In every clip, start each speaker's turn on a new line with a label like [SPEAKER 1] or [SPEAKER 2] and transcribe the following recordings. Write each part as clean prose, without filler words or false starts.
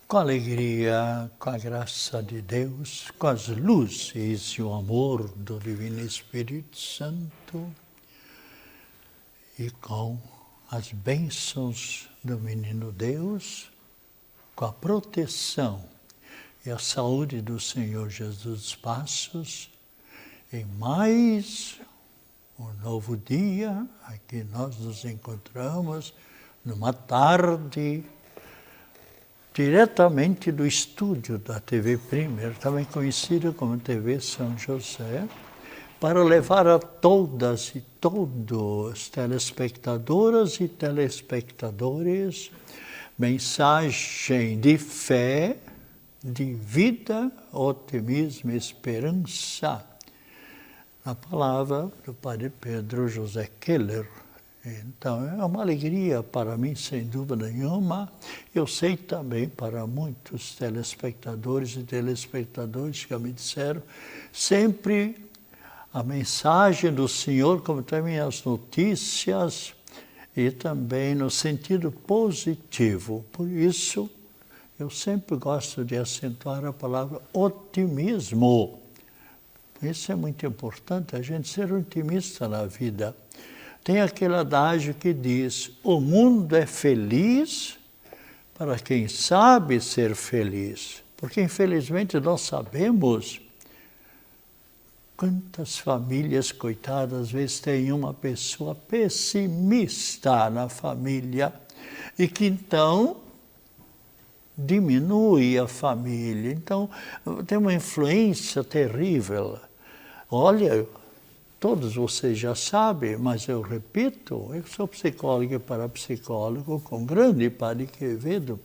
[SPEAKER 1] Com a alegria, com a graça de Deus, com as luzes e o amor do Divino Espírito Santo e com as bênçãos do Menino Deus, com a proteção e a saúde do Senhor Jesus dos Passos, em mais um novo dia, aqui nós nos encontramos numa tarde diretamente do estúdio da TV Primer, também conhecida como TV São José, para levar a todas e todos, telespectadoras e telespectadores, mensagem de fé, de vida, otimismo e esperança, na palavra do Padre Pedro José Keller. Então, é uma alegria para mim, sem dúvida nenhuma. Eu sei também para muitos telespectadores e telespectadoras que me disseram, sempre a mensagem do Senhor, como também as notícias, e também no sentido positivo. Por isso, eu sempre gosto de acentuar a palavra otimismo. Isso é muito importante, a gente ser otimista na vida. Tem aquele adágio que diz, o mundo é feliz para quem sabe ser feliz. Porque, infelizmente, nós sabemos quantas famílias, coitadas, às vezes tem uma pessoa pessimista na família e que, então, diminui a família. Então, tem uma influência terrível. Olha, todos vocês já sabem, mas eu repito, eu sou psicólogo e parapsicólogo com o grande Padre Quevedo.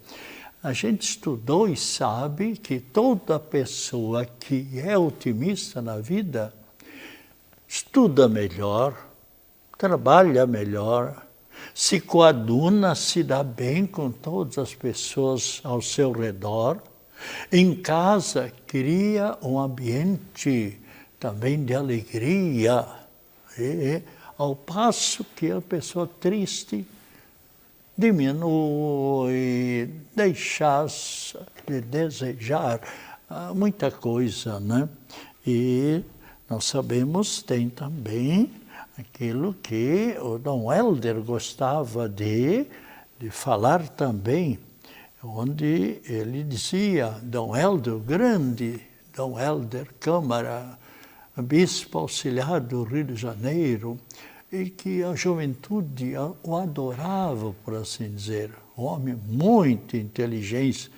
[SPEAKER 1] A gente estudou e sabe que toda pessoa que é otimista na vida estuda melhor, trabalha melhor, se coaduna, se dá bem com todas as pessoas ao seu redor. Em casa, cria um ambiente também de alegria, ao passo que a pessoa triste diminui, deixa de desejar muita coisa, né? E nós sabemos, tem também aquilo que o Dom Helder gostava de falar também, onde ele dizia, Dom Helder, o grande Dom Helder Câmara, bispo auxiliar do Rio de Janeiro, e que a juventude o adorava, por assim dizer, um homem muito inteligente.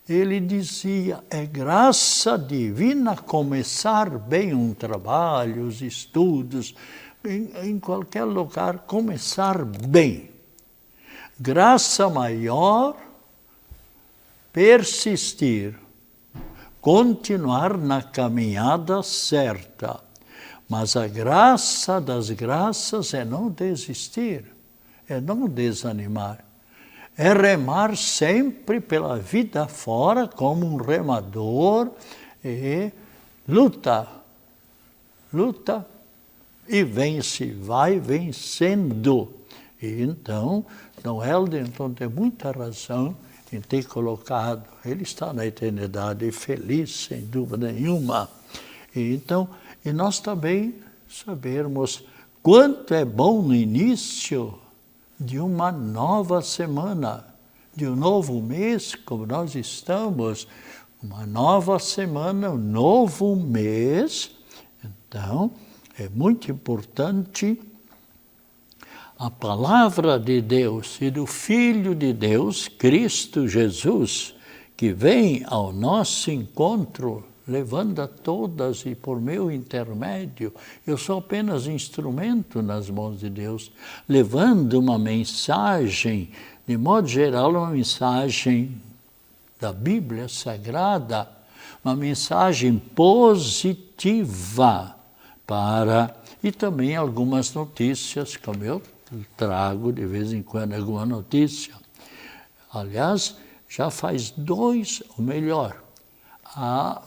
[SPEAKER 1] Ele dizia, é graça divina começar bem um trabalho, os estudos, em qualquer lugar, começar bem. Graça maior, persistir, continuar na caminhada certa. Mas a graça das graças é não desistir, é não desanimar. É remar sempre pela vida fora como um remador e luta e vence, vai vencendo. E então, Dom Helder tem muita razão em ter colocado, ele está na eternidade feliz, sem dúvida nenhuma. E nós também sabermos quanto é bom no início de uma nova semana, de um novo mês, como nós estamos, uma nova semana, um novo mês. Então, é muito importante a palavra de Deus e do Filho de Deus, Cristo Jesus, que vem ao nosso encontro, levando a todas e por meu intermédio, eu sou apenas instrumento nas mãos de Deus, levando uma mensagem, de modo geral, uma mensagem da Bíblia Sagrada, uma mensagem positiva e também algumas notícias, como eu trago de vez em quando alguma notícia. Aliás, já faz há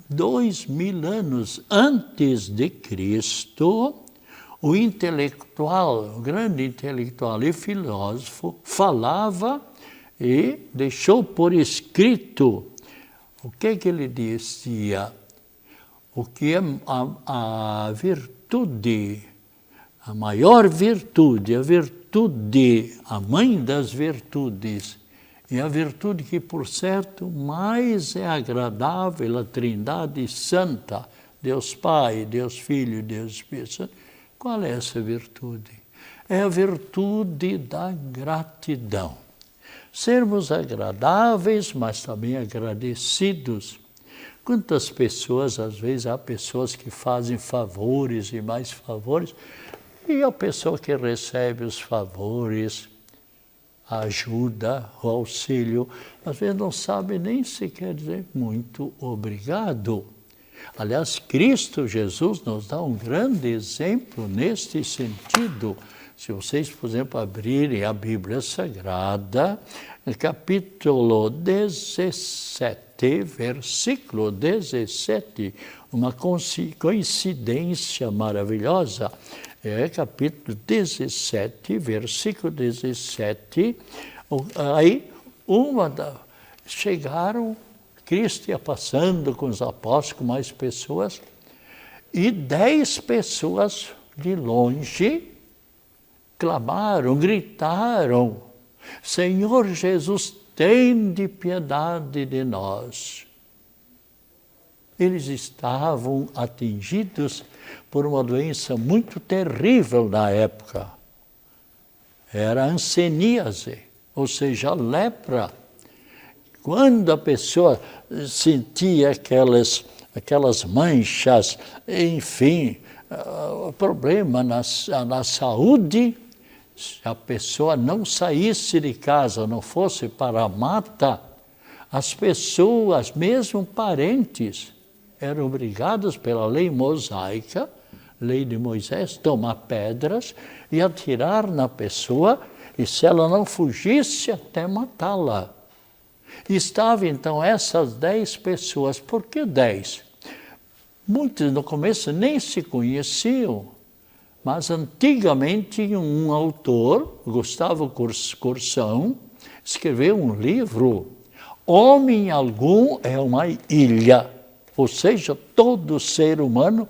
[SPEAKER 1] 2000 anos antes de Cristo, o intelectual, o grande intelectual e filósofo, falava e deixou por escrito o que ele dizia, o que é a virtude, a maior virtude, a mãe das virtudes, e a virtude que, por certo, mais é agradável à Trindade Santa, Deus Pai, Deus Filho e Deus Espírito Santo. Qual é essa virtude? É a virtude da gratidão. Sermos agradáveis, mas também agradecidos. Quantas pessoas, às vezes, há pessoas que fazem favores e mais favores, e a pessoa que recebe os favores, a ajuda, o auxílio, às vezes não sabe nem sequer dizer muito obrigado. Aliás, Cristo Jesus nos dá um grande exemplo neste sentido. Se vocês, por exemplo, abrirem a Bíblia Sagrada, no capítulo 17, versículo 17, uma coincidência maravilhosa, capítulo 17, versículo 17, aí chegaram, Cristo ia passando com os apóstolos, com mais pessoas, e 10 pessoas de longe clamaram, gritaram: Senhor Jesus, tende piedade de nós. Eles estavam atingidos por uma doença muito terrível na época. Era a hanseníase, ou seja, a lepra. Quando a pessoa sentia aquelas manchas, enfim, problema na saúde, se a pessoa não saísse de casa, não fosse para a mata, as pessoas, mesmo parentes, eram obrigadas pela lei mosaica, lei de Moisés, tomar pedras e atirar na pessoa, e se ela não fugisse, até matá-la. E estavam então essas 10 pessoas. Por que 10? Muitos no começo nem se conheciam, mas antigamente um autor, Gustavo Corsão, escreveu um livro, Homem Algum é uma Ilha, ou seja, todo ser humano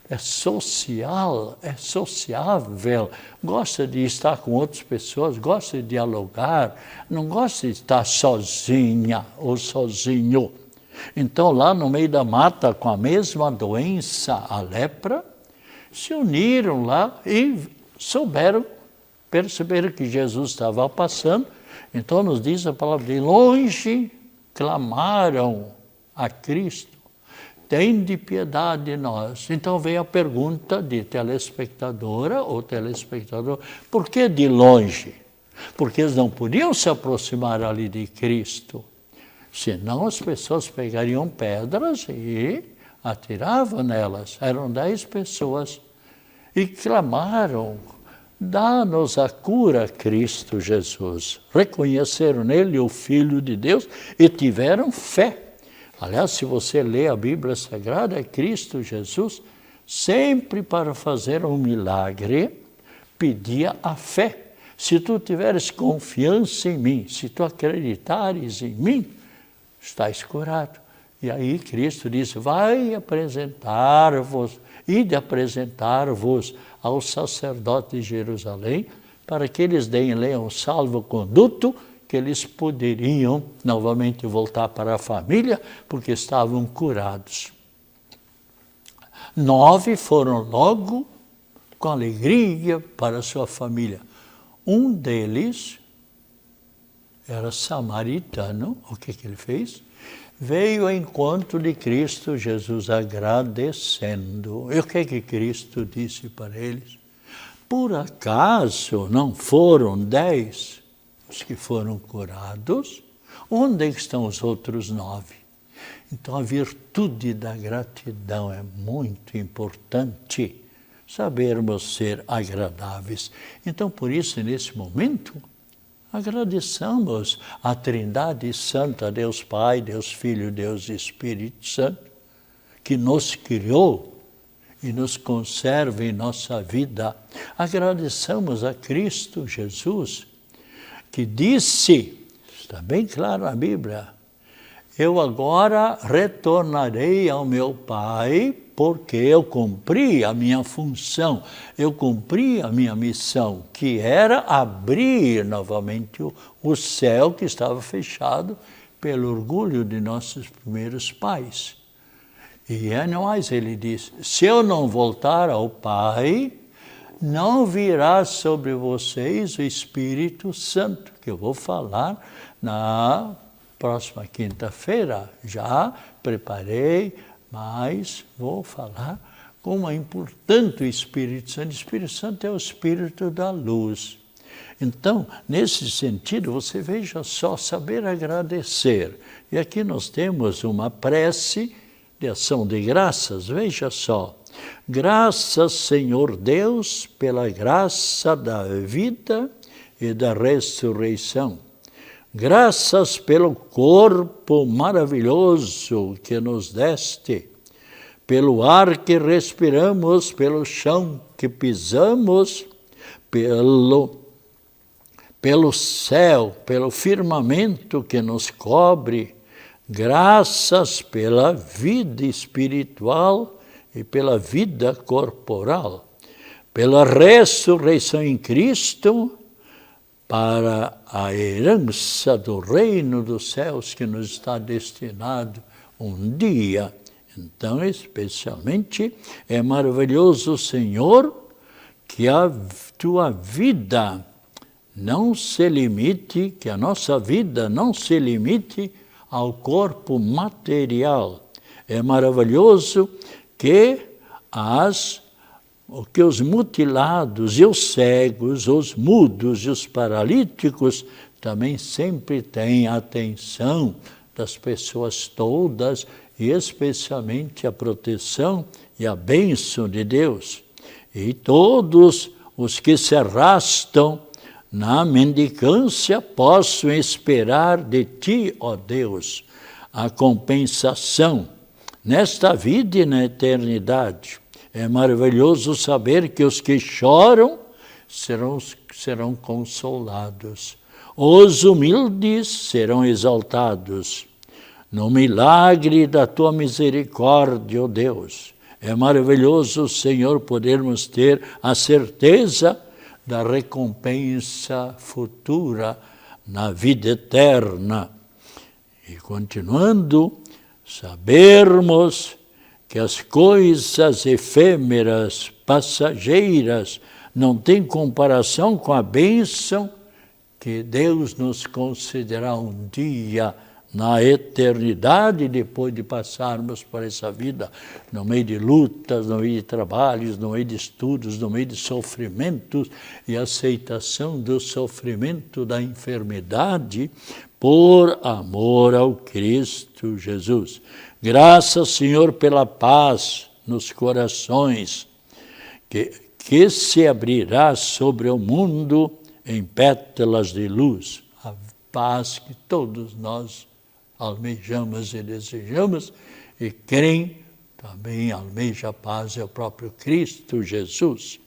[SPEAKER 1] é social, é sociável, gosta de estar com outras pessoas, gosta de dialogar, não gosta de estar sozinha ou sozinho. Então, lá no meio da mata, com a mesma doença, a lepra, se uniram lá e perceberam que Jesus estava passando. Então, nos diz a palavra, de longe clamaram a Cristo: tende piedade de nós. Então veio a pergunta de telespectadora ou telespectador: por que de longe? Porque eles não podiam se aproximar ali de Cristo. Senão as pessoas pegariam pedras e atiravam nelas. Eram 10 pessoas. E clamaram: dá-nos a cura, Cristo Jesus. Reconheceram nele o Filho de Deus e tiveram fé. Aliás, se você lê a Bíblia Sagrada, Cristo Jesus, sempre para fazer um milagre, pedia a fé. Se tu tiveres confiança em mim, se tu acreditares em mim, estás curado. E aí Cristo disse: ide apresentar-vos aos sacerdotes de Jerusalém, para que eles leiam salvo-conduto, que eles poderiam novamente voltar para a família, porque estavam curados. 9 foram logo com alegria para a sua família. Um deles era samaritano. O que ele fez? Veio ao encontro de Cristo Jesus agradecendo. E o que Cristo disse para eles? Por acaso não foram 10 os que foram curados? Onde estão os outros 9? Então a virtude da gratidão é muito importante, sabermos ser agradáveis. Então por isso, nesse momento, agradeçamos a Trindade Santa, Deus Pai, Deus Filho, Deus Espírito Santo, que nos criou e nos conserva em nossa vida. Agradeçamos a Cristo Jesus, que disse: Está bem claro na Bíblia. Eu agora retornarei ao meu Pai, porque eu cumpri a minha função, eu cumpri a minha missão, que era abrir novamente o céu que estava fechado pelo orgulho de nossos primeiros pais. E ainda mais ele diz, se eu não voltar ao Pai, não virá sobre vocês o Espírito Santo, que eu vou falar na próxima quinta-feira. Já preparei, mas vou falar como é importante o Espírito Santo. O Espírito Santo é o Espírito da luz. Então, nesse sentido, você veja só, saber agradecer. E aqui nós temos uma prece de ação de graças, veja só. Graças, Senhor Deus, pela graça da vida e da ressurreição. Graças pelo corpo maravilhoso que nos deste, pelo ar que respiramos, pelo chão que pisamos, pelo céu, pelo firmamento que nos cobre. Graças pela vida espiritual e pela vida corporal, pela ressurreição em Cristo, para a herança do reino dos céus que nos está destinado um dia. Então, especialmente, é maravilhoso, Senhor, que a tua vida não se limite, que a nossa vida não se limite ao corpo material. É maravilhoso que os mutilados e os cegos, os mudos e os paralíticos também sempre têm a atenção das pessoas todas e especialmente a proteção e a bênção de Deus. E todos os que se arrastam na mendicância possam esperar de ti, ó Deus, a compensação nesta vida e na eternidade. É maravilhoso saber que os que choram serão consolados. Os humildes serão exaltados. No milagre da tua misericórdia, ó Deus. É maravilhoso, Senhor, podermos ter a certeza da recompensa futura na vida eterna. E continuando, sabermos que as coisas efêmeras, passageiras, não têm comparação com a bênção que Deus nos concederá um dia na eternidade, depois de passarmos por essa vida, no meio de lutas, no meio de trabalhos, no meio de estudos, no meio de sofrimentos e aceitação do sofrimento da enfermidade, por amor ao Cristo Jesus. Graças, Senhor, pela paz nos corações, que se abrirá sobre o mundo em pétalas de luz. A paz que todos nós almejamos e desejamos, e quem também almeja a paz é o próprio Cristo Jesus.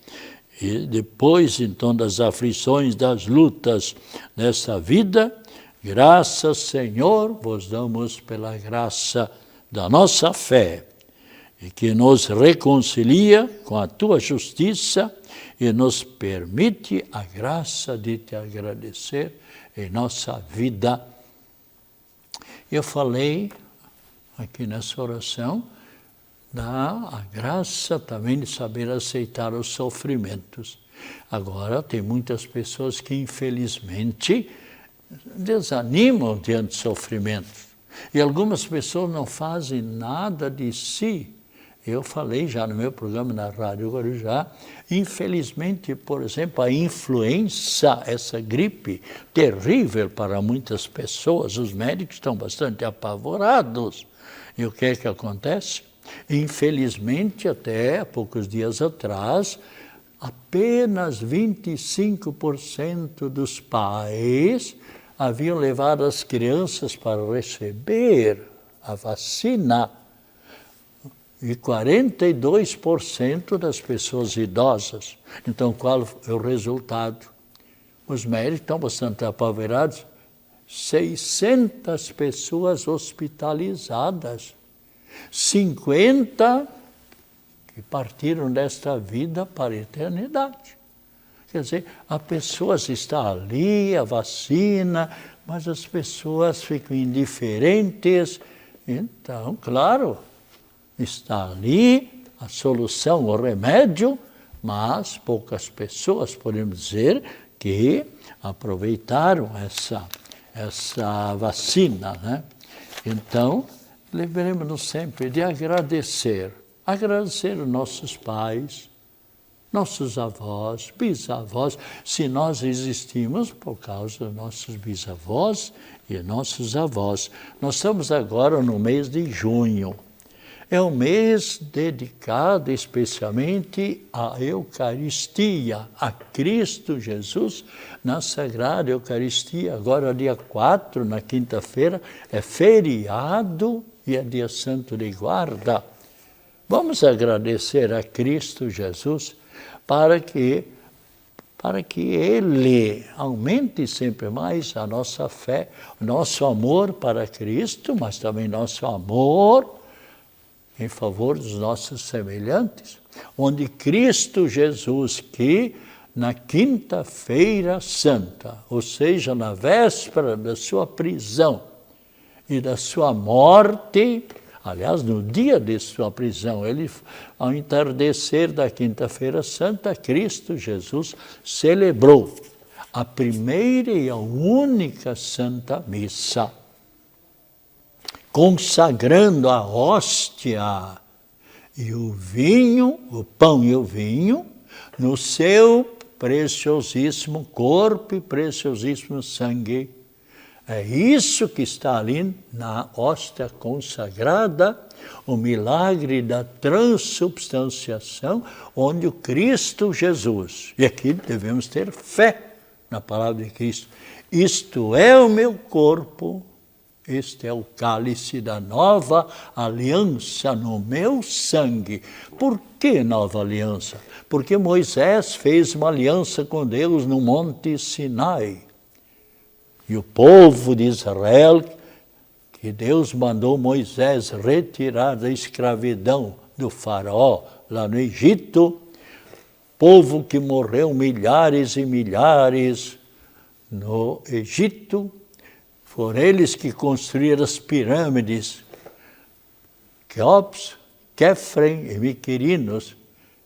[SPEAKER 1] E depois, então, das aflições, das lutas nessa vida, graças, Senhor, vos damos pela graça da nossa fé, e que nos reconcilia com a tua justiça e nos permite a graça de te agradecer em nossa vida. Eu falei aqui nessa oração da graça também de saber aceitar os sofrimentos. Agora, tem muitas pessoas que, infelizmente, desanimam diante do sofrimento. E algumas pessoas não fazem nada de si. Eu falei já no meu programa na Rádio Guarujá, infelizmente, por exemplo, a influenza, essa gripe terrível para muitas pessoas, os médicos estão bastante apavorados. E o que é que acontece? Infelizmente, até há poucos dias atrás, apenas 25% dos pais haviam levado as crianças para receber a vacina. E 42% das pessoas idosas. Então, qual é o resultado? Os médicos estão bastante apavorados. 600 pessoas hospitalizadas, 50 que partiram desta vida para a eternidade. Quer dizer, a pessoa está ali, a vacina, mas as pessoas ficam indiferentes. Então, claro, está ali a solução, o remédio, mas poucas pessoas, podemos dizer, que aproveitaram essa vacina, né? Então, lembremos-nos sempre de agradecer os nossos pais, nossos avós, bisavós, se nós existimos por causa dos nossos bisavós e nossos avós. Nós estamos agora no mês de junho. É um mês dedicado especialmente à Eucaristia, a Cristo Jesus, na Sagrada Eucaristia. Agora, dia 4, na quinta-feira, é feriado e é dia santo de guarda. Vamos agradecer a Cristo Jesus para que Ele aumente sempre mais a nossa fé, nosso amor para Cristo, mas também nosso amor em favor dos nossos semelhantes, onde Cristo Jesus, que na quinta-feira santa, ou seja, na véspera da sua prisão e da sua morte, aliás, no dia de sua prisão, ele, ao entardecer da quinta-feira santa, Cristo Jesus celebrou a primeira e a única Santa Missa, consagrando a hóstia e o vinho, o pão e o vinho, no seu preciosíssimo corpo e preciosíssimo sangue. É isso que está ali na hóstia consagrada, o milagre da transubstanciação, onde o Cristo Jesus, e aqui devemos ter fé na palavra de Cristo, isto é o meu corpo, este é o cálice da nova aliança no meu sangue. Por que nova aliança? Porque Moisés fez uma aliança com Deus no Monte Sinai. E o povo de Israel, que Deus mandou Moisés retirar da escravidão do faraó lá no Egito, povo que morreu milhares e milhares no Egito, foram eles que construíram as pirâmides, Quéops, Quefren e Miquerinos,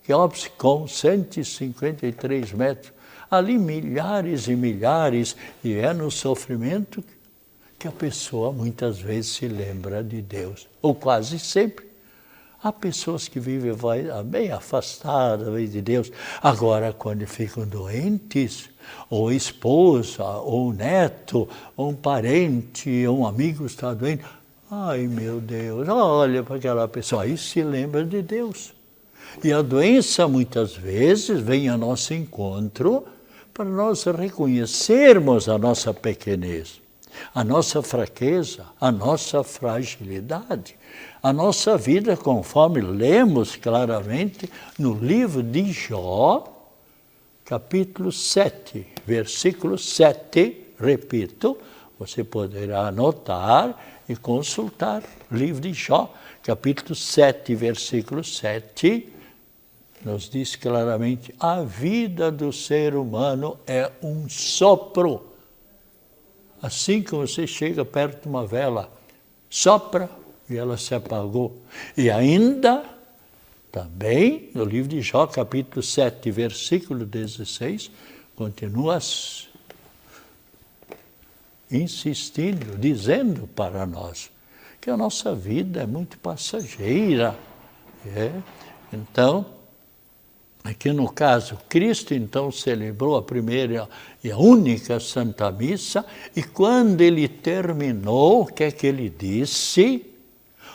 [SPEAKER 1] Quéops com 153 metros, ali milhares e milhares, e é no sofrimento que a pessoa muitas vezes se lembra de Deus, ou quase sempre. Há pessoas que vivem bem afastadas de Deus. Agora, quando ficam doentes, ou esposa, ou neto, ou um parente, ou um amigo está doente, ai meu Deus, olha para aquela pessoa, aí se lembra de Deus. E a doença muitas vezes vem ao nosso encontro para nós reconhecermos a nossa pequenez, a nossa fraqueza, a nossa fragilidade, a nossa vida, conforme lemos claramente no livro de Jó, capítulo 7, versículo 7, repito, você poderá anotar e consultar o livro de Jó, capítulo 7, versículo 7, nos diz claramente, a vida do ser humano é um sopro. Assim que você chega perto de uma vela, sopra e ela se apagou. E ainda, também, no livro de Jó, capítulo 7, versículo 16, continua insistindo, dizendo para nós que a nossa vida é muito passageira. Então, aqui no caso, Cristo então celebrou a primeira e a única Santa Missa, e quando ele terminou, o que é que ele disse?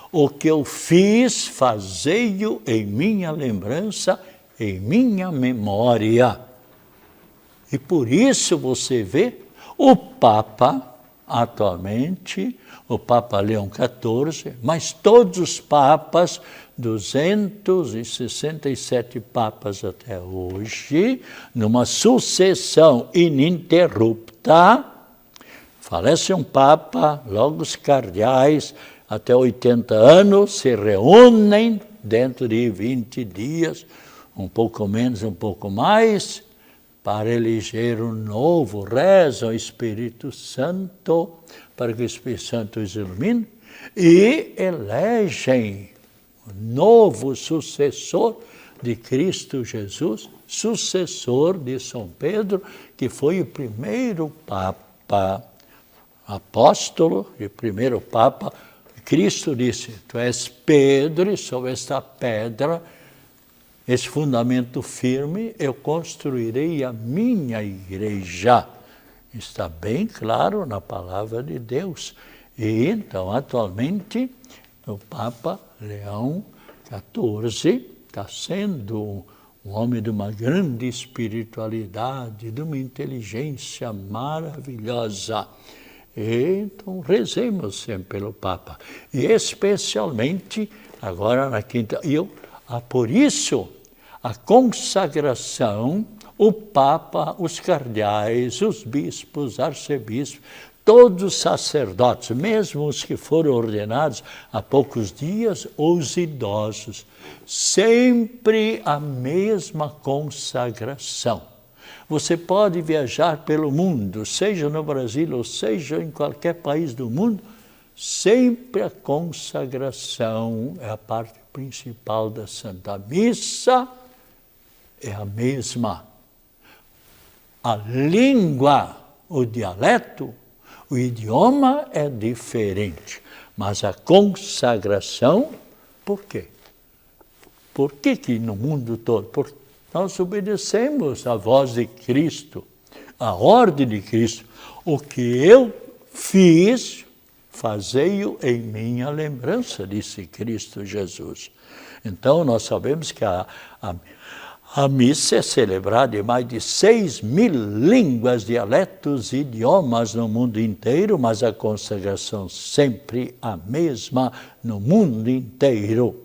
[SPEAKER 1] O que eu fiz, fazei-o em minha lembrança, em minha memória. E por isso você vê o Papa, atualmente, o Papa Leão XIV, mas todos os papas, 267 papas até hoje, numa sucessão ininterrupta, Falece um Papa, logo os cardeais, até 80 anos, se reúnem dentro de 20 dias, um pouco menos, um pouco mais, para eleger um novo, rezam o Espírito Santo, para que o Espírito Santo os ilumine, e elegem o novo sucessor de Cristo Jesus, sucessor de São Pedro, que foi o primeiro Papa, apóstolo e primeiro Papa. Cristo disse, tu és Pedro, e sobre esta pedra, esse fundamento firme, eu construirei a minha igreja. Está bem claro na palavra de Deus. E então, atualmente, o Papa Leão XIV está sendo um homem de uma grande espiritualidade, de uma inteligência maravilhosa. E, então, rezemos sempre pelo Papa. E especialmente, agora na quinta... por isso, a consagração, o Papa, os cardeais, os bispos, arcebispos, todos os sacerdotes, mesmo os que foram ordenados há poucos dias, ou os idosos, sempre a mesma consagração. Você pode viajar pelo mundo, seja no Brasil ou seja em qualquer país do mundo, sempre a consagração é a parte principal da Santa Missa, é a mesma. A língua, o dialeto, o idioma é diferente, mas a consagração, por quê? Por que no mundo todo? Porque nós obedecemos a voz de Cristo, a ordem de Cristo. O que eu fiz, fazei-o em minha lembrança, disse Cristo Jesus. Então, nós sabemos que a missa é celebrada em mais de 6.000 línguas, dialetos e idiomas no mundo inteiro, mas a consagração sempre a mesma no mundo inteiro.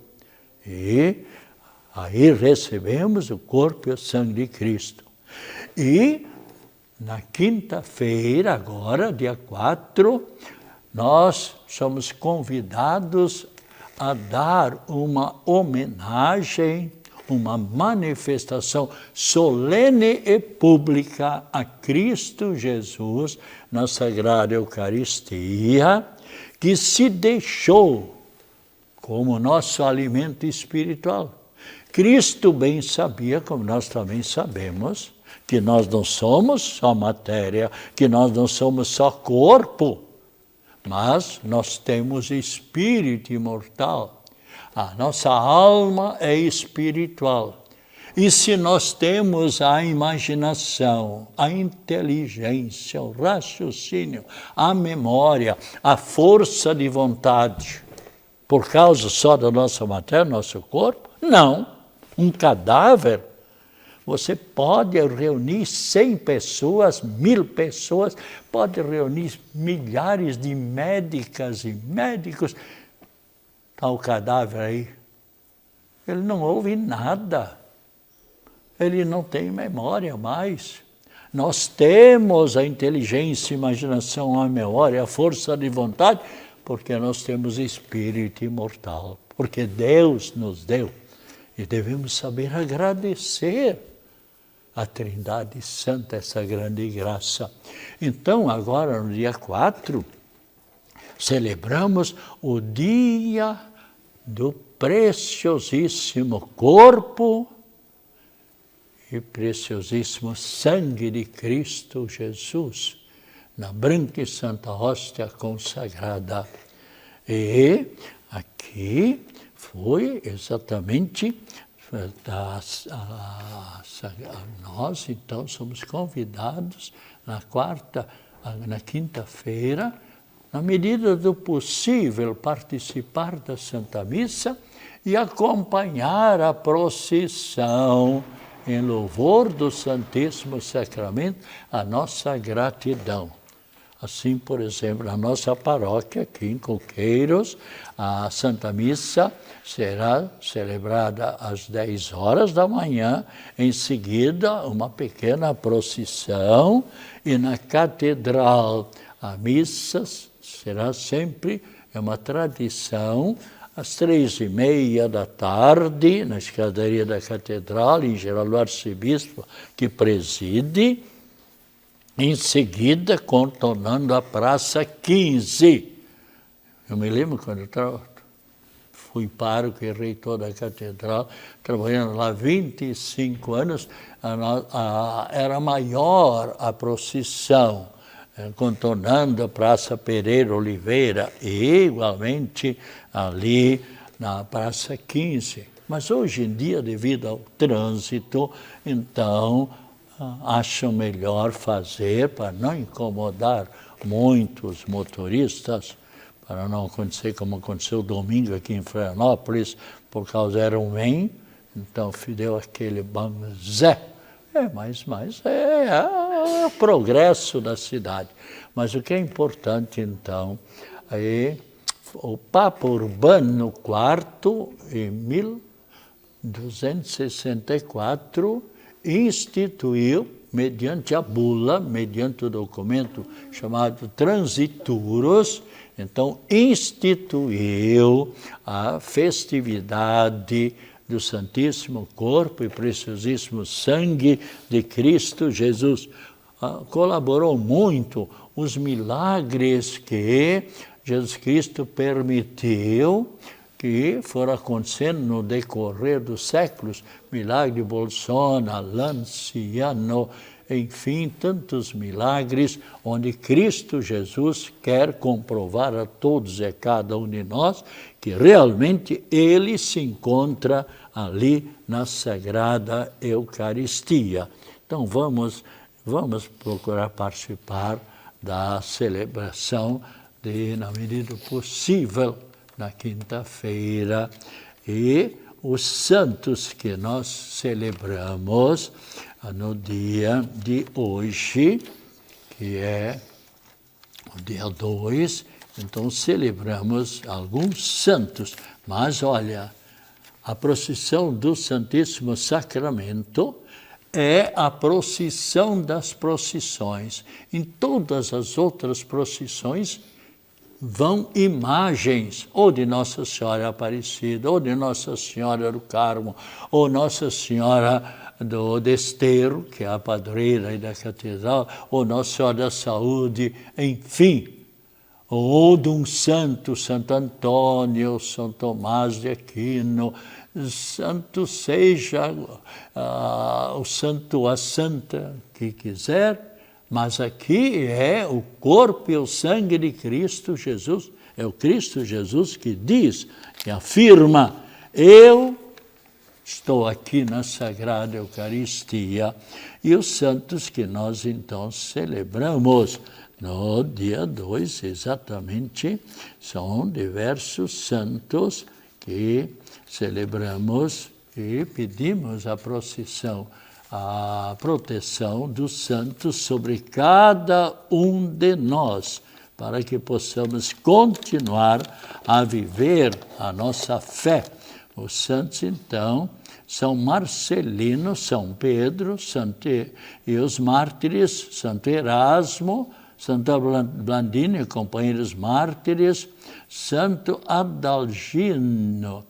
[SPEAKER 1] E aí recebemos o corpo e o sangue de Cristo. E na quinta-feira, agora, dia 4, nós somos convidados a dar uma homenagem, uma manifestação solene e pública a Cristo Jesus na Sagrada Eucaristia, que se deixou como nosso alimento espiritual. Cristo bem sabia, como nós também sabemos, que nós não somos só matéria, que nós não somos só corpo, mas nós temos espírito imortal. A nossa alma é espiritual. E se nós temos a imaginação, a inteligência, o raciocínio, a memória, a força de vontade, por causa só da nossa matéria, nosso corpo? Não. Um cadáver, você pode reunir 100 pessoas, 1.000 pessoas, pode reunir milhares de médicas e médicos. Está o cadáver aí. Ele não ouve nada. Ele não tem memória mais. Nós temos a inteligência, a imaginação, a memória, a força de vontade, porque nós temos espírito imortal. Porque Deus nos deu. E devemos saber agradecer a Trindade Santa, essa grande graça. Então, agora, no dia 4, celebramos o dia do preciosíssimo corpo e preciosíssimo sangue de Cristo Jesus, na branca e santa hóstia consagrada. E aqui foi exatamente, nós então somos convidados na quinta-feira, na medida do possível, participar da Santa Missa e acompanhar a procissão em louvor do Santíssimo Sacramento, a nossa gratidão. Assim, por exemplo, na nossa paróquia, aqui em Coqueiros, a Santa Missa será celebrada às 10 horas da manhã, em seguida uma pequena procissão, e na Catedral, A missa será sempre, é uma tradição, às 3h30 da tarde, na escadaria da Catedral, em geral o arcebispo que preside, em seguida contornando a Praça 15. Eu me lembro quando eu fui pároco e reitor da Catedral, trabalhando lá 25 anos, era maior a procissão, contornando a Praça Pereira Oliveira e igualmente ali na Praça 15. Mas hoje em dia, devido ao trânsito, então acham melhor fazer, para não incomodar muitos motoristas, para não acontecer como aconteceu domingo aqui em Florianópolis, por causa era um Iron Man, então deu aquele banzé. Mas é o progresso da cidade. Mas o que é importante, então, é o Papa Urbano IV, em 1264, instituiu, mediante a bula, mediante o documento chamado Transituros, então instituiu a festividade do Santíssimo Corpo e Preciosíssimo Sangue de Cristo Jesus. Colaborou muito os milagres que Jesus Cristo permitiu que foram acontecendo no decorrer dos séculos, milagre de Bolsona, Lanciano, enfim, tantos milagres, onde Cristo Jesus quer comprovar a todos e a cada um de nós que realmente Ele se encontra ali na Sagrada Eucaristia. Então vamos procurar participar da celebração na medida possível, na quinta-feira, e os santos que nós celebramos no dia de hoje, que é o dia 2, então celebramos alguns santos, mas olha, a procissão do Santíssimo Sacramento é a procissão das procissões. Em todas as outras procissões vão imagens, ou de Nossa Senhora Aparecida, ou de Nossa Senhora do Carmo, ou Nossa Senhora do Desterro, que é a padroeira da Catedral, ou Nossa Senhora da Saúde, enfim, ou de um santo, Santo Antônio, São Tomás de Aquino, santo seja o santo, a santa que quiser, mas aqui é o corpo e o sangue de Cristo Jesus. É o Cristo Jesus que diz, que afirma, eu estou aqui na Sagrada Eucaristia. E os santos que nós então celebramos no dia 2, exatamente, são diversos santos que celebramos e pedimos a procissão, a proteção dos santos sobre cada um de nós, para que possamos continuar a viver a nossa fé. Os santos, então, São Marcelino, São Pedro, e os mártires, Santo Erasmo, Santo Blandino e companheiros mártires, Santo Adalgiso.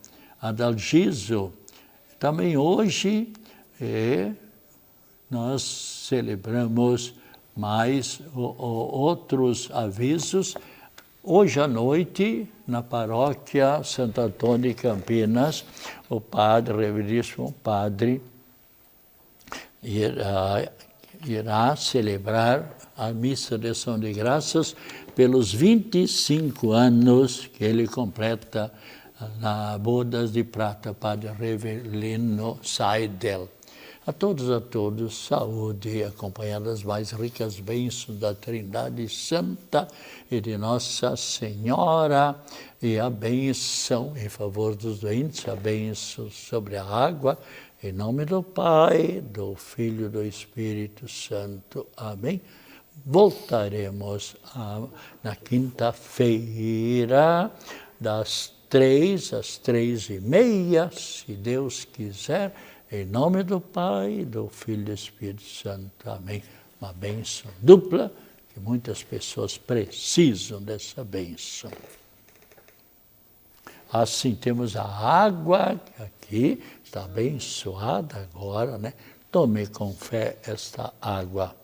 [SPEAKER 1] Também hoje nós celebramos mais outros avisos. Hoje à noite, na paróquia Santo Antônio de Campinas, o padre, reverendíssimo padre, irá celebrar a missa de ação de graças pelos 25 anos que ele completa na Bodas de Prata, padre Revelino Seidel. A todos, saúde, acompanhando as mais ricas bênçãos da Trindade Santa e de Nossa Senhora, e a bênção em favor dos doentes, a bênção sobre a água, em nome do Pai, do Filho e do Espírito Santo. Amém. Voltaremos na quinta-feira, das 3 às 3h30, se Deus quiser, em nome do Pai, do Filho e do Espírito Santo. Amém. Uma bênção dupla, que muitas pessoas precisam dessa bênção. Assim, temos a água, que aqui está abençoada agora, né? Tome com fé esta água.